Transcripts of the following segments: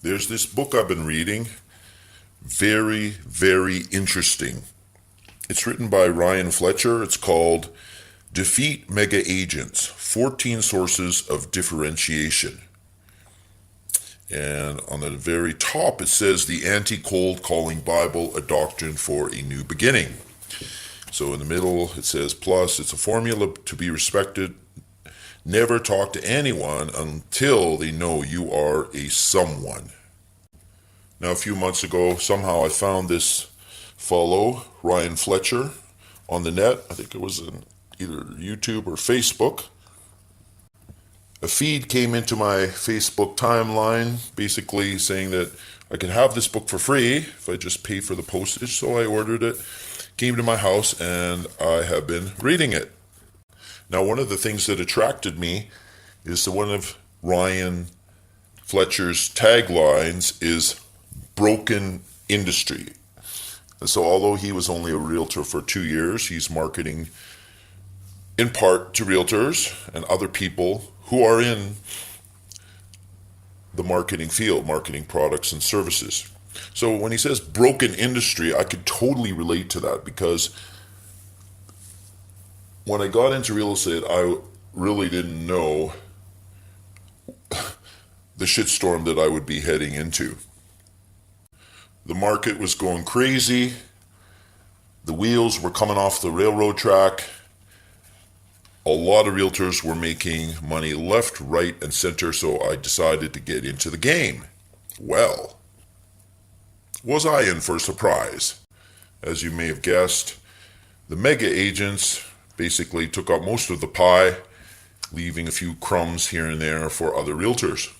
There's this book I've been reading. Very, very interesting. It's written by Ryan Fletcher. It's called Defeat Mega Agents, 14 Sources of Differentiation. And on the very top it says the anti-cold calling Bible, a doctrine for a new beginning. So in the middle it says, plus it's a formula to be respected. Never talk to anyone until they know you are a someone. Now, a few months ago, somehow I found this fellow, Ryan Fletcher, on the net. I think it was in either YouTube or Facebook. A feed came into my Facebook timeline, basically saying that I could have this book for free if I just pay for the postage. So I ordered it, came to my house, and I have been reading it. Now, one of the things that attracted me is that one of Ryan Fletcher's taglines is broken industry. And so although he was only a realtor for 2 years, he's marketing in part to realtors and other people who are in the marketing field, marketing products and services. So when he says broken industry, I could totally relate to that, because when I got into real estate, I really didn't know the shitstorm that I would be heading into. The market was going crazy. The wheels were coming off the railroad track. A lot of realtors were making money left, right, and center, so I decided to get into the game. Well, was I in for a surprise? As you may have guessed, the mega agents basically took up most of the pie, leaving a few crumbs here and there for other realtors.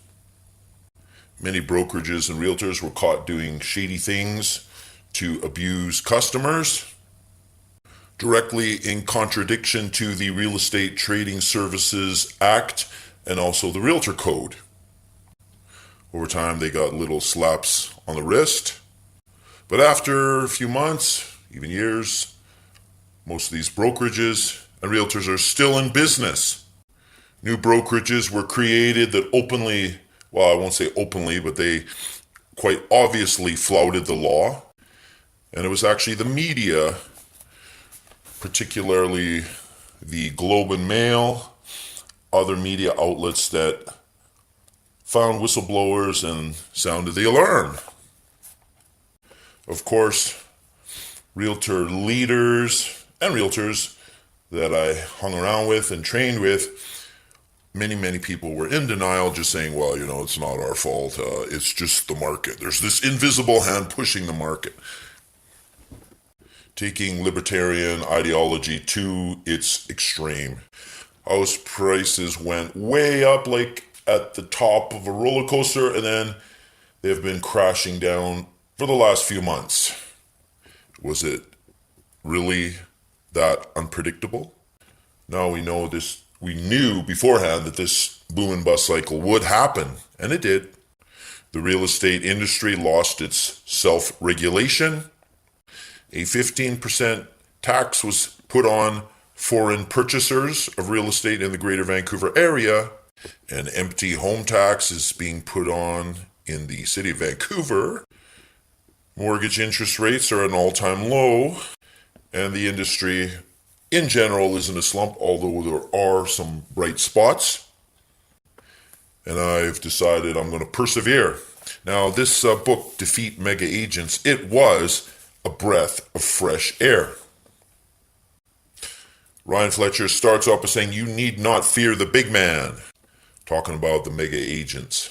Many brokerages and realtors were caught doing shady things to abuse customers, directly in contradiction to the Real Estate Trading Services Act and also the Realtor Code. Over time, they got little slaps on the wrist, but after a few months, even years, most of these brokerages and realtors are still in business. New brokerages were created that openly, well, I won't say openly, but they quite obviously flouted the law. And it was actually the media, particularly the Globe and Mail, other media outlets, that found whistleblowers and sounded the alarm. Of course, realtor leaders and realtors that I hung around with and trained with, many people were in denial, just saying, well, it's not our fault. It's just the market. There's this invisible hand pushing the market. Taking libertarian ideology to its extreme. House prices went way up, like at the top of a roller coaster, and then they've been crashing down for the last few months. Was it really that unpredictable? Now we know this. We knew beforehand that this boom and bust cycle would happen, and it did. The real estate industry lost its self-regulation. A 15% tax was put on foreign purchasers of real estate in the Greater Vancouver area. An empty home tax is being put on in the city of Vancouver. Mortgage interest rates are at an all-time low, and the industry in general is in a slump, although there are some bright spots. And I've decided I'm going to persevere. Now, this book, Defeat Mega Agents, it was a breath of fresh air. Ryan Fletcher starts off by saying, you need not fear the big man, talking about the mega agents.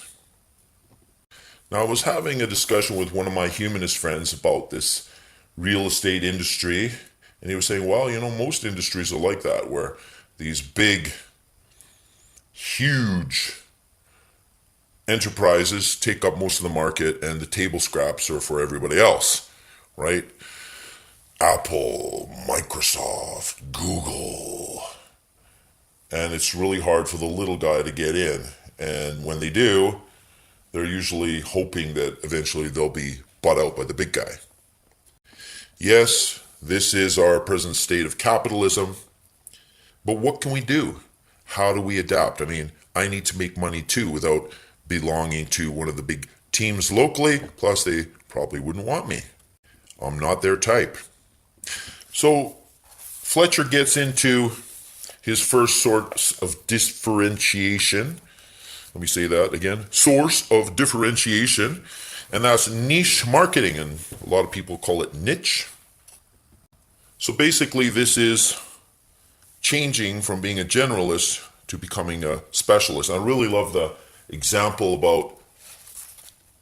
Now, I was having a discussion with one of my humanist friends about this real estate industry, and he was saying, well, most industries are like that, where these big, huge enterprises take up most of the market and the table scraps are for everybody else, right? Apple, Microsoft, Google. And it's really hard for the little guy to get in. And when they do, they're usually hoping that eventually they'll be bought out by the big guy. Yes, this is our present state of capitalism. But what can we do? How do we adapt? I mean, I need to make money too without belonging to one of the big teams locally, plus they probably wouldn't want me. I'm not their type. So Fletcher gets into his first source of differentiation. Let me say that again. Source of differentiation. And that's niche marketing. And a lot of people call it niche. So basically this is changing from being a generalist to becoming a specialist. And I really love the example about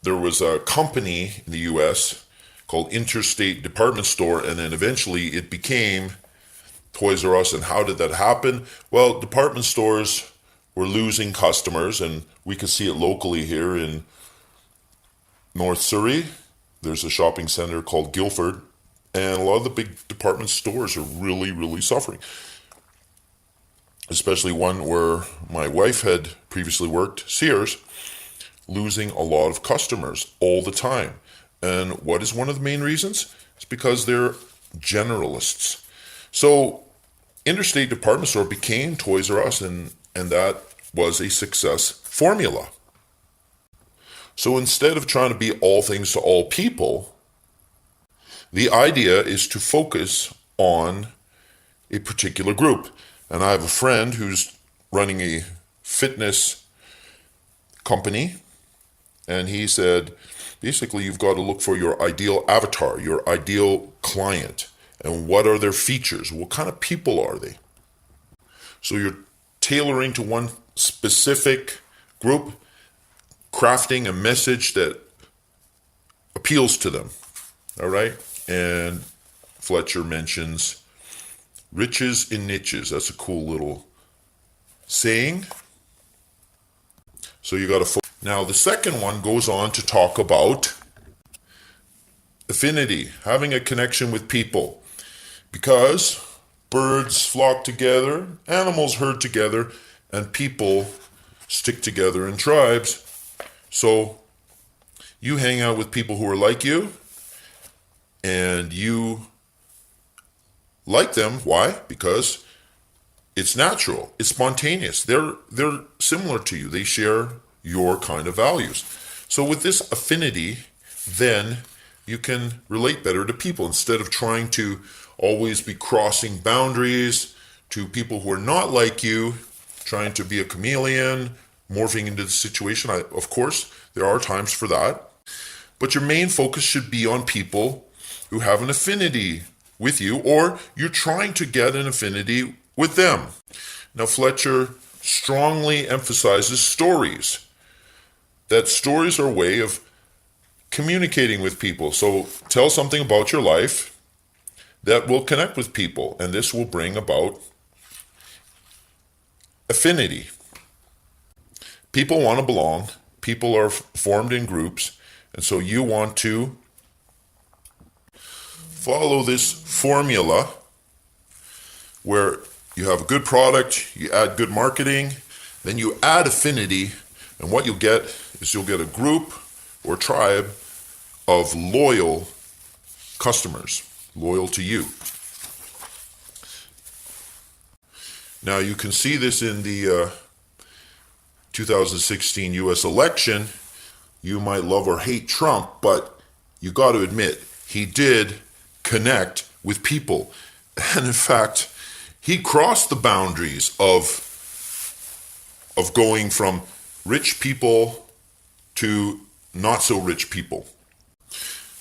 there was a company in the US called Interstate Department Store, and then eventually it became Toys R Us. And how did that happen? Well, department stores were losing customers, and we can see it locally here in North Surrey. There's a shopping center called Guildford, and a lot of the big department stores are really, really suffering. Especially one where my wife had previously worked, Sears, losing a lot of customers all the time. And what is one of the main reasons? It's because they're generalists. So Interstate Department Store became Toys R Us, and that was a success formula. So instead of trying to be all things to all people, the idea is to focus on a particular group. And I have a friend who's running a fitness company, and he said, basically, you've got to look for your ideal avatar, your ideal client, and what are their features? What kind of people are they? So you're tailoring to one specific group, crafting a message that appeals to them. All right? And Fletcher mentions riches in niches. That's a cool little saying. So you got to. Now the second one goes on to talk about affinity, having a connection with people, because birds flock together, animals herd together, and people stick together in tribes. So you hang out with people who are like you, and you like them. Why? Because it's natural, it's spontaneous. They're similar to you. They share your kind of values. So with this affinity, then you can relate better to people instead of trying to always be crossing boundaries to people who are not like you, trying to be a chameleon, morphing into the situation. Of course, there are times for that. But your main focus should be on people who have an affinity with you, or you're trying to get an affinity with them. Now, Fletcher strongly emphasizes stories. That stories are a way of communicating with people. So tell something about your life that will connect with people, and this will bring about affinity. People want to belong. People are formed in groups, and so you want to follow this formula where you have a good product, you add good marketing, then you add affinity, and what you'll get is you'll get a group or tribe of loyal customers, loyal to you. Now you can see this in the 2016 US election. You might love or hate Trump, but you got to admit, he did connect with people. And in fact, he crossed the boundaries of going from rich people to not so rich people.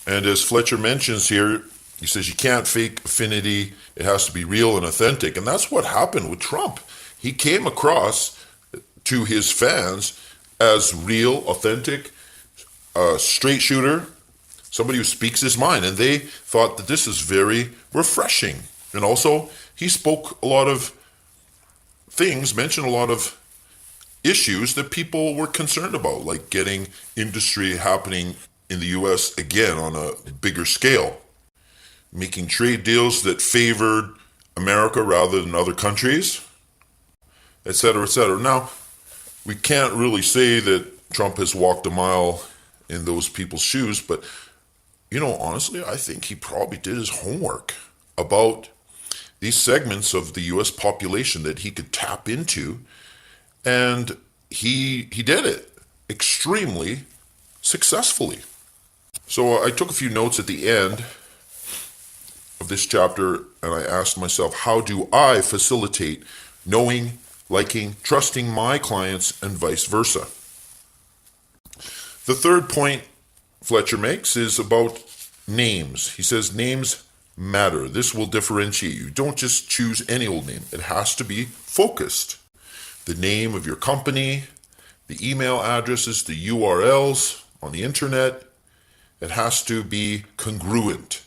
And as Fletcher mentions here, he says you can't fake affinity. It has to be real and authentic. And that's what happened with Trump. He came across to his fans as real, authentic, straight shooter, somebody who speaks his mind. And they thought that this is very refreshing. And also, he spoke a lot of things, mentioned a lot of issues that people were concerned about, like getting industry happening in the US again on a bigger scale, making trade deals that favored America rather than other countries, etc., etc. Now, we can't really say that Trump has walked a mile in those people's shoes, but, honestly, I think he probably did his homework about these segments of the US population that he could tap into, and he did it extremely successfully. So I took a few notes at the end of this chapter, and I asked myself, how do I facilitate knowing, liking, trusting my clients, and vice versa? The third point Fletcher makes is about names. He says names matter. This will differentiate you. Don't just choose any old name. It has to be focused. The name of your company, the email addresses, the URLs on the internet, it has to be congruent.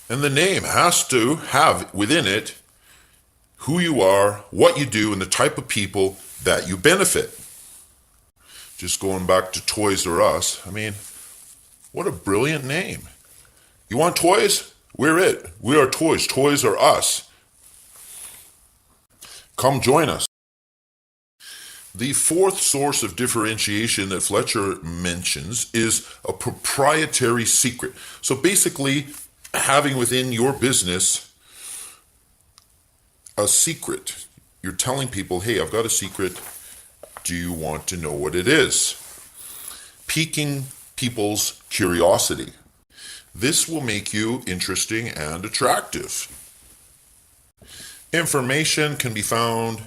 And the name has to have within it who you are, what you do, and the type of people that you benefit. Just going back to Toys R Us, I mean, what a brilliant name. You want toys? We're it. We are toys. Toys are us. Come join us. The fourth source of differentiation that Fletcher mentions is a proprietary secret. So basically, having within your business a secret. You're telling people, hey, I've got a secret. Do you want to know what it is? Piquing people's curiosity. This will make you interesting and attractive. Information can be found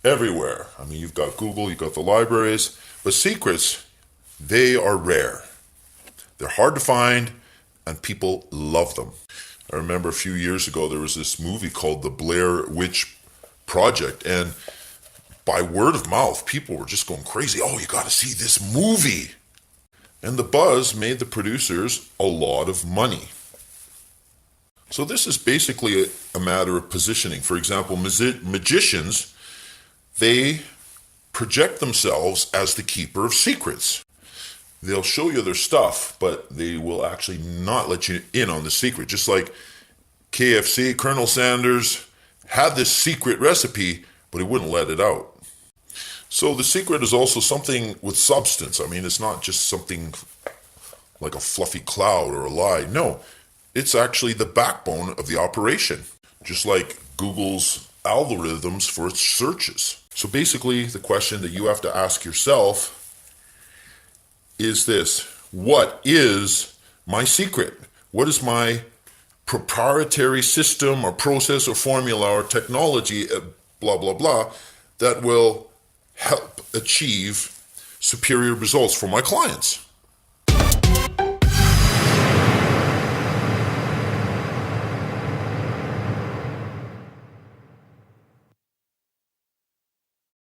everywhere. I mean, you've got Google, you've got the libraries, but secrets, they are rare. They're hard to find, and people love them. I remember a few years ago, there was this movie called The Blair Witch Project, and by word of mouth, people were just going crazy. Oh, you got to see this movie. And the buzz made the producers a lot of money. So this is basically a matter of positioning. For example, magicians, they project themselves as the keeper of secrets. They'll show you their stuff, but they will actually not let you in on the secret. Just like KFC, Colonel Sanders had this secret recipe, but he wouldn't let it out. So the secret is also something with substance. I mean, it's not just something like a fluffy cloud or a lie. No, it's actually the backbone of the operation, just like Google's algorithms for its searches. So basically, the question that you have to ask yourself is this: what is my secret? What is my proprietary system or process or formula or technology, blah, blah, blah, that will help achieve superior results for my clients?